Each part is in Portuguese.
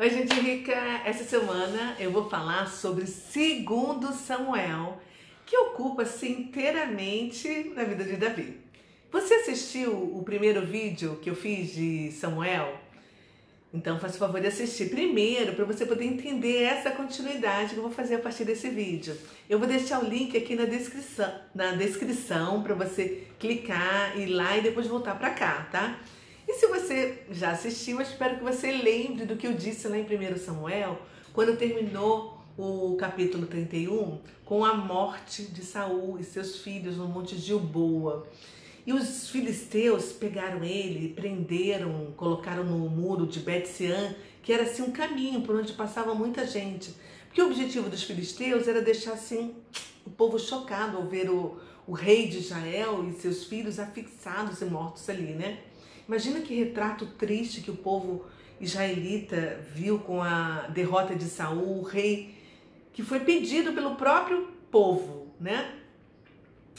Oi, gente rica! Essa semana eu vou falar sobre 2 Samuel, que ocupa-se inteiramente na vida de Davi. Você assistiu o primeiro vídeo que eu fiz de Samuel? Então faça o favor de assistir primeiro para você poder entender essa continuidade que eu vou fazer a partir desse vídeo. Eu vou deixar o link aqui na descrição para você clicar, ir lá e depois voltar para cá, tá? E se você já assistiu, eu espero que você lembre do que eu disse lá em 1 Samuel, quando terminou o capítulo 31, com a morte de Saul e seus filhos no Monte Gilboa. E os filisteus pegaram ele, prenderam, colocaram no muro de Bet-sean, que era assim um caminho por onde passava muita gente. Porque o objetivo dos filisteus era deixar assim o povo chocado ao ver o rei de Israel e seus filhos afixados e mortos ali, né? Imagina que retrato triste que o povo israelita viu com a derrota de Saul, o rei que foi pedido pelo próprio povo, né?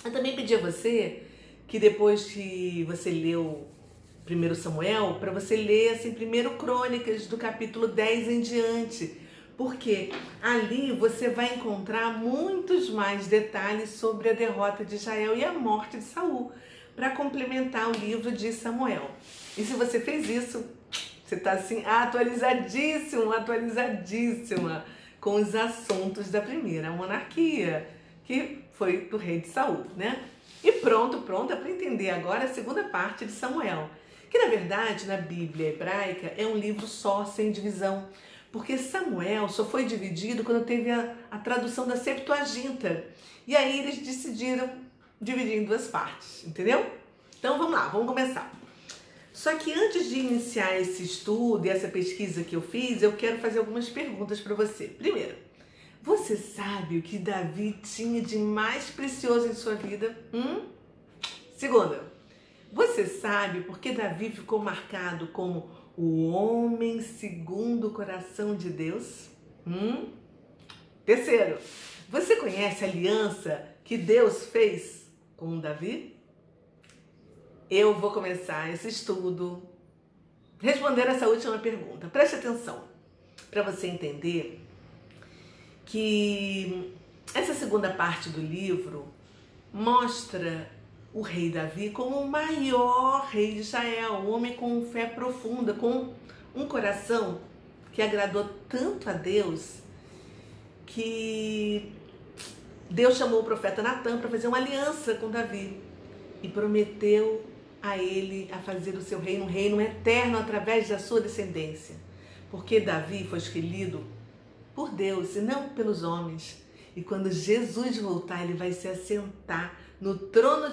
Eu também pedi a você que depois que você leu 1 Samuel, para você ler assim, 1 Crônicas, do capítulo 10 em diante, porque ali você vai encontrar muitos mais detalhes sobre a derrota de Israel e a morte de Saul, para complementar o livro de Samuel. E se você fez isso, você está assim atualizadíssima com os assuntos da primeira monarquia, que foi do rei de Saul, né? E pronta para entender agora a segunda parte de Samuel, que na verdade na Bíblia hebraica é um livro só, sem divisão, porque Samuel só foi dividido quando teve a tradução da Septuaginta, e aí eles decidiram dividir em 2 partes, entendeu? Então vamos lá, vamos começar. Só que antes de iniciar esse estudo e essa pesquisa que eu fiz, eu quero fazer algumas perguntas para você. Primeiro, você sabe o que Davi tinha de mais precioso em sua vida? Segunda, você sabe por que Davi ficou marcado como o homem segundo o coração de Deus? Terceiro, você conhece a aliança que Deus fez com Davi? Eu vou começar esse estudo respondendo essa última pergunta. Preste atenção para você entender que essa segunda parte do livro mostra o rei Davi como o maior rei de Israel, um homem com fé profunda, com um coração que agradou tanto a Deus que Deus chamou o profeta Natan para fazer uma aliança com Davi e prometeu a ele a fazer o seu reino um reino eterno através da sua descendência, porque Davi foi escolhido por Deus e não pelos homens. E quando Jesus voltar, ele vai se assentar no trono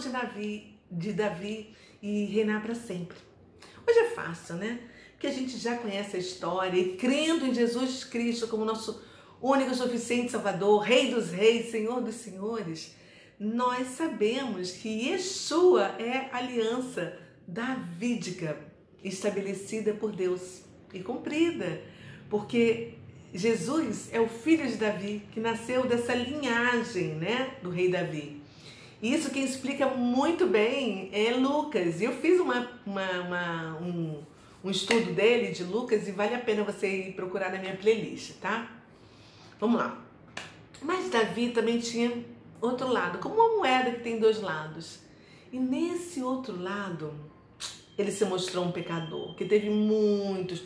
de Davi e reinar para sempre. Hoje é fácil, né? Porque a gente já conhece a história e crendo em Jesus Cristo como nosso único, suficiente Salvador, Rei dos Reis, Senhor dos Senhores, nós sabemos que Yeshua é a aliança davídica estabelecida por Deus e cumprida, porque Jesus é o filho de Davi, que nasceu dessa linhagem, né, do rei Davi. E isso quem explica muito bem é Lucas. E eu fiz um estudo dele, de Lucas, e vale a pena você ir procurar na minha playlist, tá? Vamos lá. Mas Davi também tinha outro lado, como uma moeda que tem 2 lados. E nesse outro lado, ele se mostrou um pecador, que teve muitos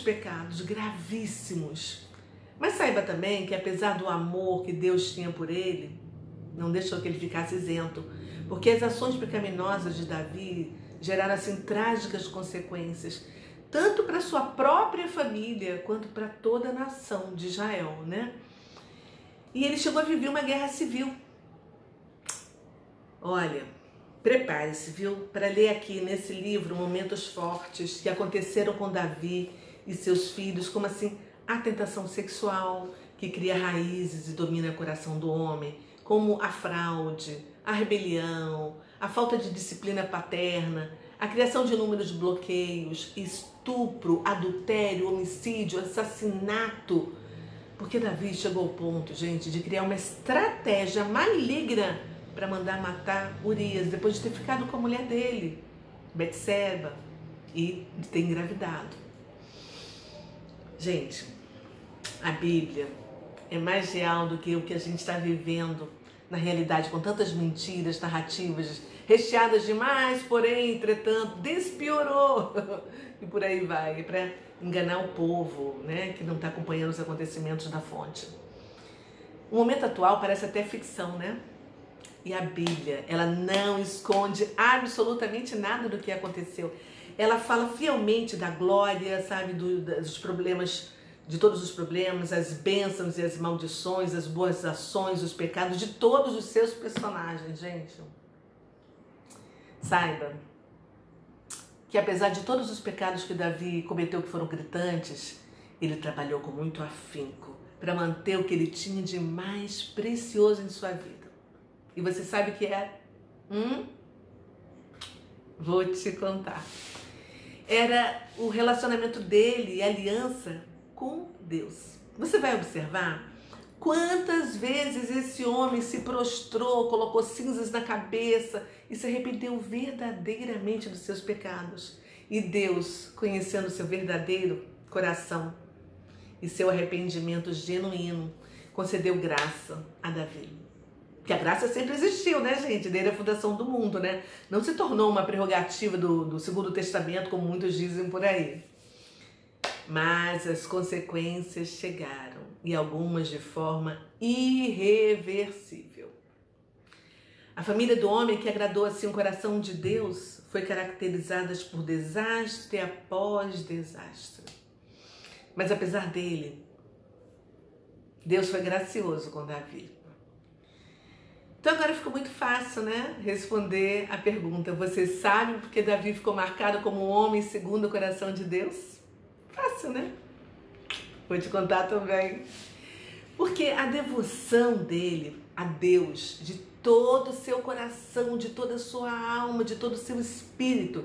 pecados gravíssimos. Mas saiba também que apesar do amor que Deus tinha por ele, não deixou que ele ficasse isento, porque as ações pecaminosas de Davi geraram assim trágicas consequências, tanto para sua própria família quanto para toda a nação de Israel, né? E ele chegou a viver uma guerra civil. Olha, prepare-se, viu, para ler aqui nesse livro momentos fortes que aconteceram com Davi e seus filhos, como assim a tentação sexual que cria raízes e domina o coração do homem, como a fraude, a rebelião, a falta de disciplina paterna, a criação de inúmeros bloqueios, estupro, adultério, homicídio, assassinato. Porque Davi chegou ao ponto, gente, de criar uma estratégia maligna para mandar matar Urias, depois de ter ficado com a mulher dele, Betseba, e de ter engravidado. Gente, a Bíblia é mais real do que o que a gente está vivendo na realidade, com tantas mentiras, narrativas recheadas demais, porém, entretanto, despiorou. E por aí vai, para enganar o povo, né, que não está acompanhando os acontecimentos da fonte. O momento atual parece até ficção, né? E a Bíblia, ela não esconde absolutamente nada do que aconteceu. Ela fala fielmente da glória, sabe, dos problemas, de todos os problemas, as bênçãos e as maldições, as boas ações, os pecados de todos os seus personagens, gente. Saiba que apesar de todos os pecados que Davi cometeu que foram gritantes, ele trabalhou com muito afinco para manter o que ele tinha de mais precioso em sua vida. E você sabe o que é? Vou te contar. Era o relacionamento dele e a aliança com Deus. Você vai observar quantas vezes esse homem se prostrou, colocou cinzas na cabeça e se arrependeu verdadeiramente dos seus pecados. E Deus, conhecendo o seu verdadeiro coração e seu arrependimento genuíno, concedeu graça a Davi. Porque a graça sempre existiu, né, gente? Desde a fundação do mundo, né? Não se tornou uma prerrogativa do Segundo Testamento, como muitos dizem por aí. Mas as consequências chegaram, e algumas de forma irreversível. A família do homem que agradou assim o coração de Deus foi caracterizada por desastre após desastre. Mas apesar dele, Deus foi gracioso com Davi. Então agora ficou muito fácil, né, responder a pergunta: você sabe por que Davi ficou marcado como um homem segundo o coração de Deus? Fácil, né? Vou te contar também. Porque a devoção dele a Deus, de todo o seu coração, de toda a sua alma, de todo o seu espírito,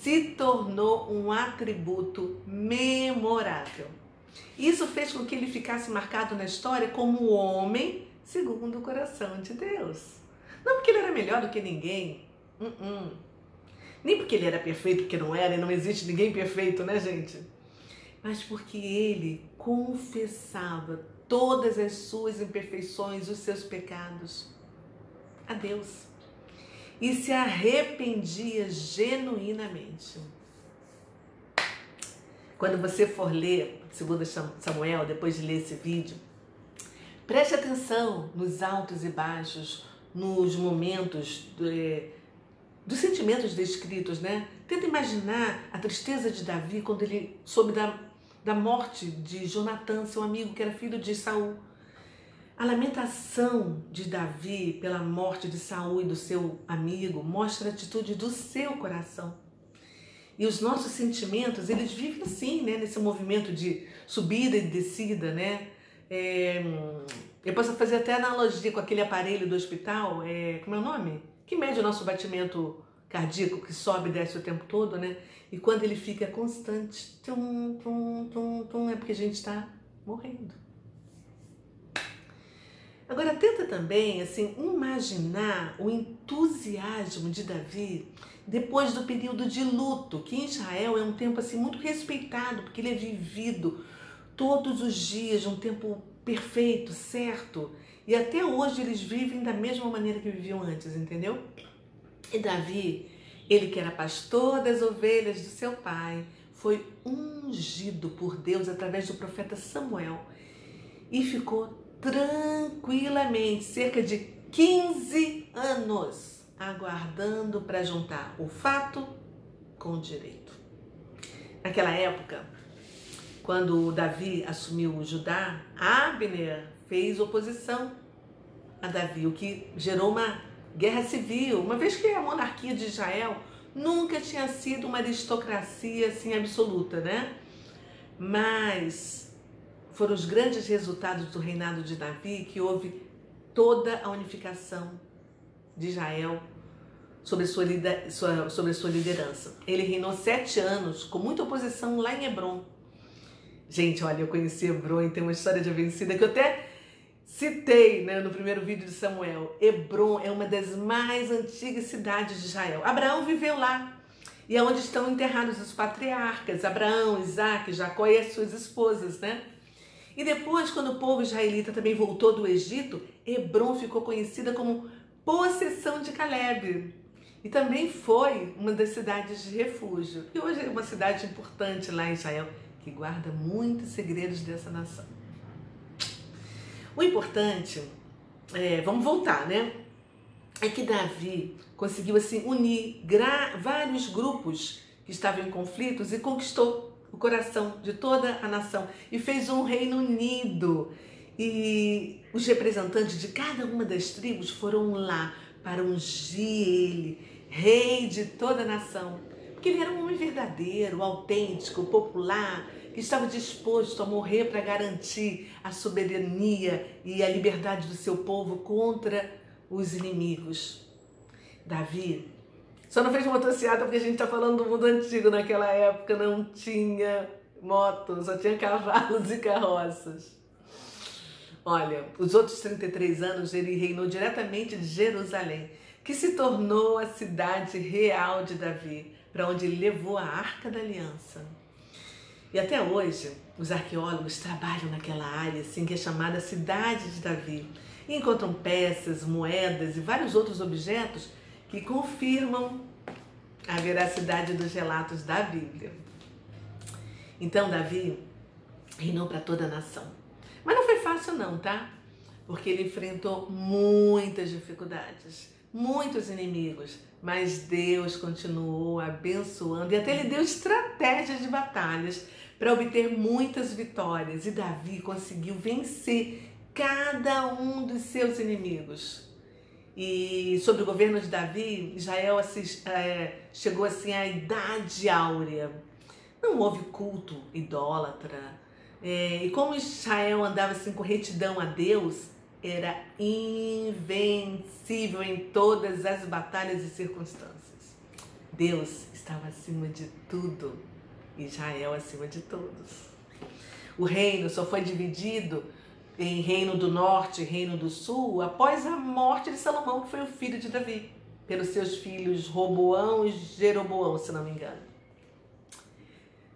se tornou um atributo memorável. Isso fez com que ele ficasse marcado na história como o homem segundo o coração de Deus. Não porque ele era melhor do que ninguém. Nem porque ele era perfeito, porque não era, e não existe ninguém perfeito, né, gente? Mas porque ele confessava todas as suas imperfeições, os seus pecados a Deus. E se arrependia genuinamente. Quando você for ler 2 Samuel, depois de ler esse vídeo, preste atenção nos altos e baixos, nos momentos dos sentimentos descritos, né? Tenta imaginar a tristeza de Davi quando ele soube da morte de Jonatã, seu amigo, que era filho de Saul. A lamentação de Davi pela morte de Saul e do seu amigo mostra a atitude do seu coração. E os nossos sentimentos, eles vivem assim, né? Nesse movimento de subida e descida, né? Eu posso fazer até analogia com aquele aparelho do hospital, como é o nome? Que mede o nosso batimento cardíaco, que sobe e desce o tempo todo, né? E quando ele fica constante, tum, tum, tum, tum, é porque a gente está morrendo. Agora tenta também, assim, imaginar o entusiasmo de Davi depois do período de luto, que em Israel é um tempo assim muito respeitado, porque ele é vivido todos os dias, um tempo perfeito, certo? E até hoje eles vivem da mesma maneira que viviam antes, entendeu? E Davi, ele que era pastor das ovelhas do seu pai, foi ungido por Deus através do profeta Samuel e ficou tranquilamente, cerca de 15 anos, aguardando para juntar o fato com o direito. Naquela época, quando Davi assumiu Judá, Abner fez oposição a Davi, o que gerou uma guerra civil, uma vez que a monarquia de Israel nunca tinha sido uma aristocracia assim absoluta, né? Mas foram os grandes resultados do reinado de Davi que houve toda a unificação de Israel sobre a sua liderança. Ele reinou 7 anos com muita oposição lá em Hebrom. Gente, olha, eu conheci Hebrom e tem uma história de vencida que eu até citei, né, no primeiro vídeo de Samuel. Hebrom é uma das mais antigas cidades de Israel. Abraão viveu lá. e é onde estão enterrados os patriarcas, Abraão, Isaque, Jacó e as suas esposas, né? E depois, quando o povo israelita também voltou do Egito, Hebrom ficou conhecida como possessão de Calebe. E também foi uma das cidades de refúgio. E hoje é uma cidade importante lá em Israel, que guarda muitos segredos dessa nação. O importante, vamos voltar, né? É que Davi conseguiu assim unir vários grupos que estavam em conflitos e conquistou o coração de toda a nação e fez um reino unido. E os representantes de cada uma das tribos foram lá para ungir ele, rei de toda a nação, porque ele era um homem verdadeiro, autêntico, popular, que estava disposto a morrer para garantir a soberania e a liberdade do seu povo contra os inimigos. Davi só não fez motociata porque a gente está falando do mundo antigo. Naquela época não tinha moto, só tinha cavalos e carroças. Olha, os outros 33 anos ele reinou diretamente de Jerusalém, que se tornou a cidade real de Davi, para onde ele levou a Arca da Aliança. E até hoje, os arqueólogos trabalham naquela área, assim, que é chamada Cidade de Davi, e encontram peças, moedas e vários outros objetos que confirmam a veracidade dos relatos da Bíblia. Então, Davi reinou para toda a nação. Mas não foi fácil não, tá? Porque ele enfrentou muitas dificuldades, muitos inimigos, mas Deus continuou abençoando e até ele deu estratégias de batalhas para obter muitas vitórias. E Davi conseguiu vencer cada um dos seus inimigos. E sobre o governo de Davi, Israel chegou assim à idade áurea. Não houve culto idólatra. E como Israel andava assim com retidão a Deus, era invencível em todas as batalhas e circunstâncias. Deus estava acima de tudo, Israel acima de todos. O reino só foi dividido em reino do norte e reino do sul após a morte de Salomão, que foi o filho de Davi, pelos seus filhos Roboão e Jeroboão, se não me engano.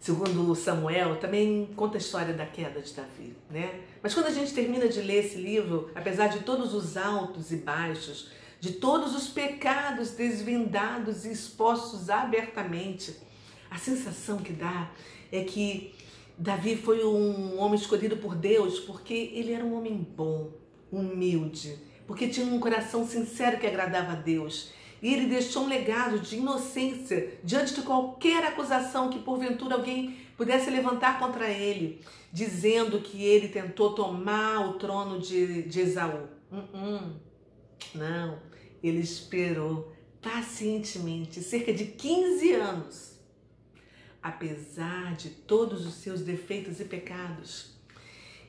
Segundo Samuel, também conta a história da queda de Davi, né? Mas quando a gente termina de ler esse livro, apesar de todos os altos e baixos, de todos os pecados desvendados e expostos abertamente, a sensação que dá é que Davi foi um homem escolhido por Deus porque ele era um homem bom, humilde, porque tinha um coração sincero que agradava a Deus. E ele deixou um legado de inocência diante de qualquer acusação que porventura alguém pudesse levantar contra ele, dizendo que ele tentou tomar o trono de Esaú. Não, ele esperou pacientemente, cerca de 15 anos, apesar de todos os seus defeitos e pecados,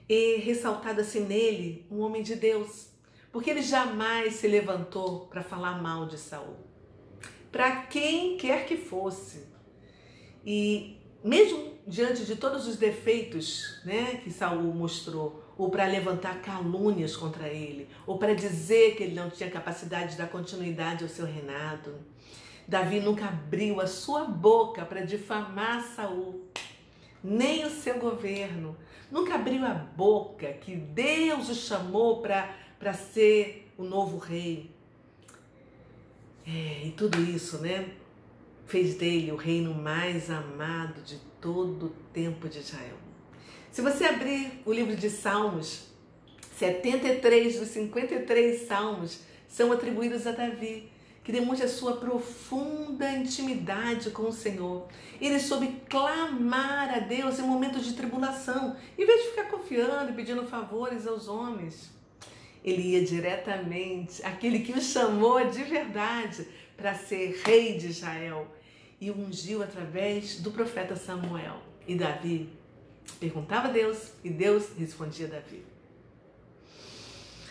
e ressaltado assim nele um homem de Deus, porque ele jamais se levantou para falar mal de Saul, para quem quer que fosse. E mesmo diante de todos os defeitos, né, que Saul mostrou, ou para levantar calúnias contra ele, ou para dizer que ele não tinha capacidade de dar continuidade ao seu reinado, Davi nunca abriu a sua boca para difamar Saul, nem o seu governo. Nunca abriu a boca que Deus o chamou para ser o novo rei. E tudo isso, né, fez dele o reino mais amado de todo o tempo de Israel. Se você abrir o livro de Salmos, 73 dos 53 salmos são atribuídos a Davi, que demonstra a sua profunda intimidade com o Senhor. Ele soube clamar a Deus em momentos de tribulação, em vez de ficar confiando e pedindo favores aos homens. Ele ia diretamente àquele que o chamou de verdade para ser rei de Israel e o ungiu através do profeta Samuel. E Davi perguntava a Deus e Deus respondia a Davi.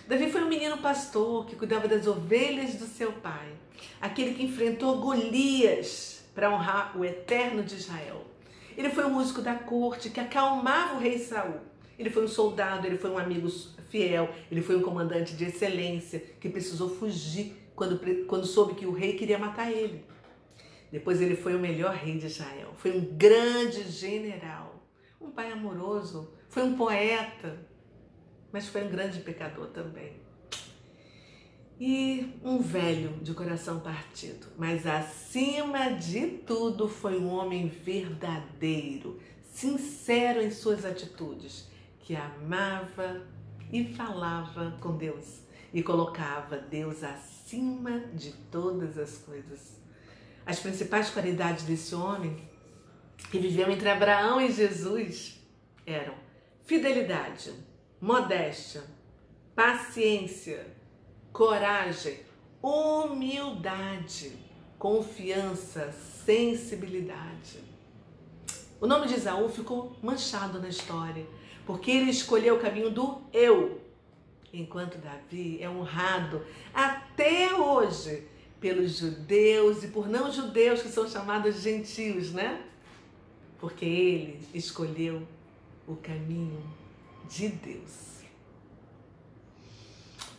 Davi foi um menino pastor que cuidava das ovelhas do seu pai, aquele que enfrentou Golias para honrar o Eterno de Israel. Ele foi um músico da corte que acalmava o rei Saul. Ele foi um soldado, ele foi um amigo fiel, ele foi um comandante de excelência que precisou fugir quando soube que o rei queria matar ele. Depois ele foi o melhor rei de Israel. Foi um grande general, um pai amoroso, foi um poeta, mas foi um grande pecador também. E um velho de coração partido. Mas acima de tudo foi um homem verdadeiro, sincero em suas atitudes, que amava e falava com Deus e colocava Deus acima de todas as coisas. As principais qualidades desse homem, que viveu entre Abraão e Jesus, eram fidelidade, modéstia, paciência, coragem, humildade, confiança, sensibilidade. O nome de Esaú ficou manchado na história, porque ele escolheu o caminho do eu, enquanto Davi é honrado até hoje pelos judeus e por não judeus, que são chamados gentios, né? Porque ele escolheu o caminho de Deus.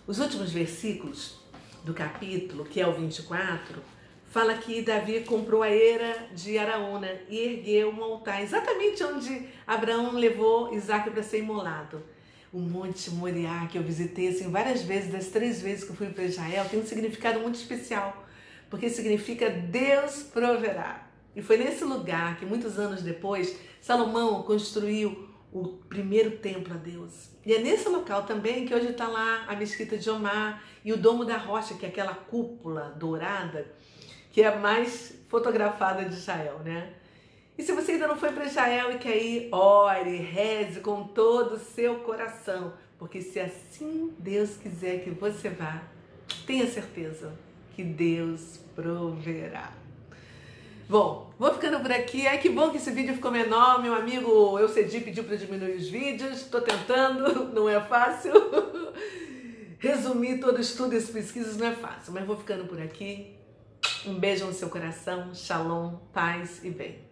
Os últimos versículos do capítulo, que é o 24, fala que Davi comprou a eira de Araúna e ergueu um altar exatamente onde Abraão levou Isaac para ser imolado. O Monte Moriá, que eu visitei assim, várias vezes, das 3 vezes que eu fui para Israel, tem um significado muito especial, porque significa Deus proverá. E foi nesse lugar que, muitos anos depois, Salomão construiu o primeiro templo a Deus. E é nesse local também que hoje está lá a Mesquita de Omar e o Domo da Rocha, que é aquela cúpula dourada, que é a mais fotografada de Israel, né? E se você ainda não foi para Israel e quer ir, ore, reze com todo o seu coração, porque se assim Deus quiser que você vá, tenha certeza que Deus proverá. Bom, vou ficando por aqui. Ai, que bom que esse vídeo ficou menor. Meu amigo Eucedi pediu para diminuir os vídeos. Estou tentando, não é fácil. Resumir todo estudo e as pesquisas não é fácil, mas vou ficando por aqui. Um beijo no seu coração. Shalom, paz e bem.